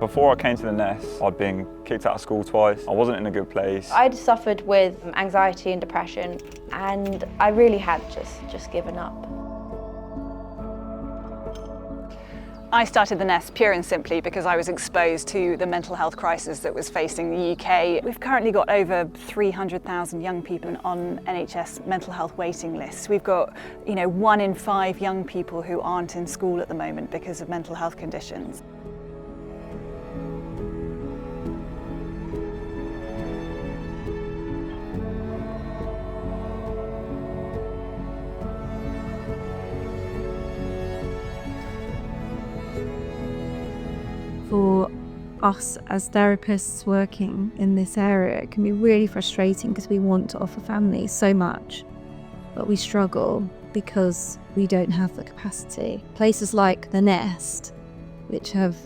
Before I came to the Nest, I'd been kicked out of school twice. I wasn't in a good place. I'd suffered with anxiety and depression, and I really had just given up. I started the Nest pure and simply because I was exposed to the mental health crisis that was facing the UK. We've currently got over 300,000 young people on NHS mental health waiting lists. We've got, 1 in 5 young people who aren't in school at the moment because of mental health conditions. For us as therapists working in this area, it can be really frustrating because we want to offer families so much, but we struggle because we don't have the capacity. Places like the Nest, which have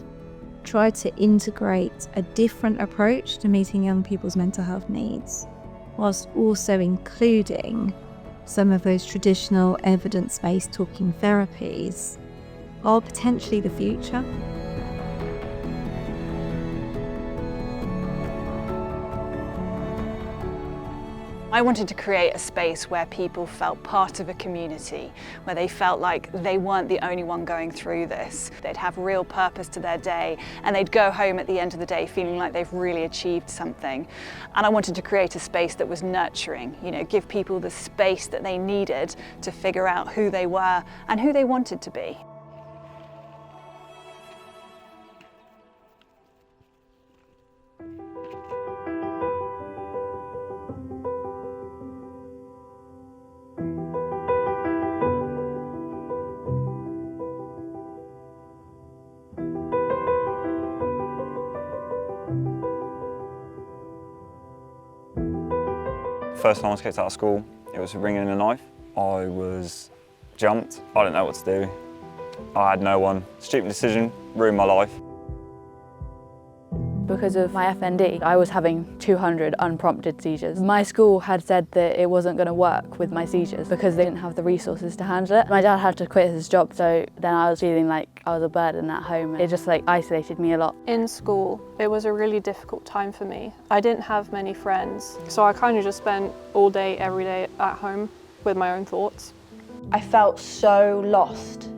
tried to integrate a different approach to meeting young people's mental health needs, whilst also including some of those traditional evidence-based talking therapies, are potentially the future. I wanted to create a space where people felt part of a community, where they felt like they weren't the only one going through this. They'd have real purpose to their day, and they'd go home at the end of the day feeling like they've really achieved something. And I wanted to create a space that was nurturing, give people the space that they needed to figure out who they were and who they wanted to be. First time I was kicked out of school, it was ringing a knife. I was jumped. I didn't know what to do. I had no one. Stupid decision, ruined my life. Because of my FND, I was having 200 unprompted seizures. My school had said that it wasn't going to work with my seizures because they didn't have the resources to handle it. My dad had to quit his job, so then I was feeling like I was a burden at home. It just isolated me a lot. In school, it was a really difficult time for me. I didn't have many friends, so I kind of just spent all day, every day at home with my own thoughts. I felt so lost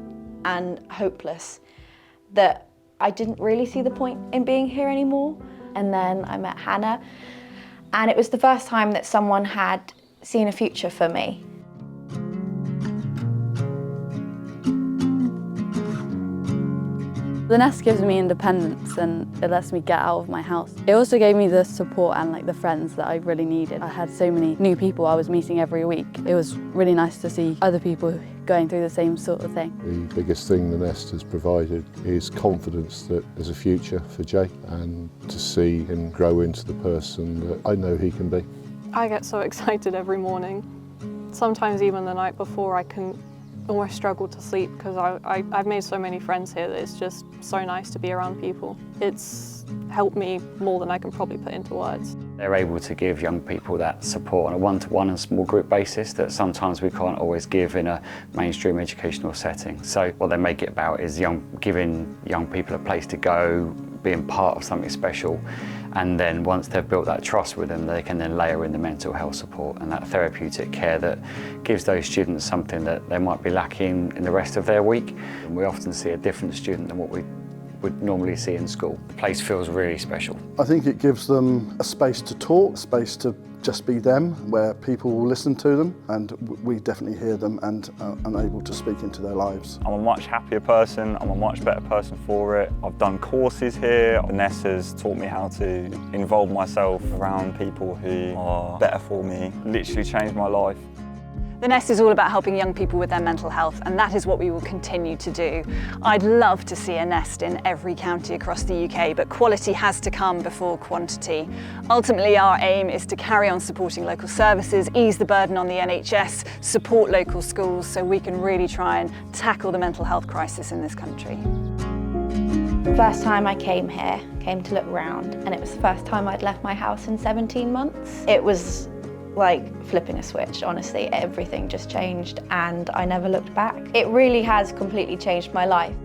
and hopeless that I didn't really see the point in being here anymore. And then I met Hannah, and it was the first time that someone had seen a future for me. The Nest gives me independence and it lets me get out of my house. It also gave me the support and the friends that I really needed. I had so many new people I was meeting every week. It was really nice to see other people going through the same sort of thing. The biggest thing the Nest has provided is confidence that there's a future for Jay, and to see him grow into the person that I know he can be. I get so excited every morning. Sometimes even the night before I can almost struggle to sleep because I've made so many friends here that it's just so nice to be around people. It's helped me more than I can probably put into words. They're able to give young people that support on a one-to-one and small group basis that sometimes we can't always give in a mainstream educational setting. So what they make it about is giving young people a place to go, being part of something special, and then once they've built that trust with them, they can then layer in the mental health support and that therapeutic care that gives those students something that they might be lacking in the rest of their week. And we often see a different student than what we would normally see in school. The place feels really special. I think it gives them a space to talk, a space to just be them, where people will listen to them, and we definitely hear them and are able to speak into their lives. I'm a much happier person, I'm a much better person for it. I've done courses here. The Nest has taught me how to involve myself around people who are better for me. Literally changed my life. The Nest is all about helping young people with their mental health, and that is what we will continue to do. I'd love to see a Nest in every county across the UK, but quality has to come before quantity. Ultimately, our aim is to carry on supporting local services, ease the burden on the NHS, support local schools so we can really try and tackle the mental health crisis in this country. The first time I came here, came to look around, and it was the first time I'd left my house in 17 months. It was like flipping a switch, honestly. Everything just changed and I never looked back. It really has completely changed my life.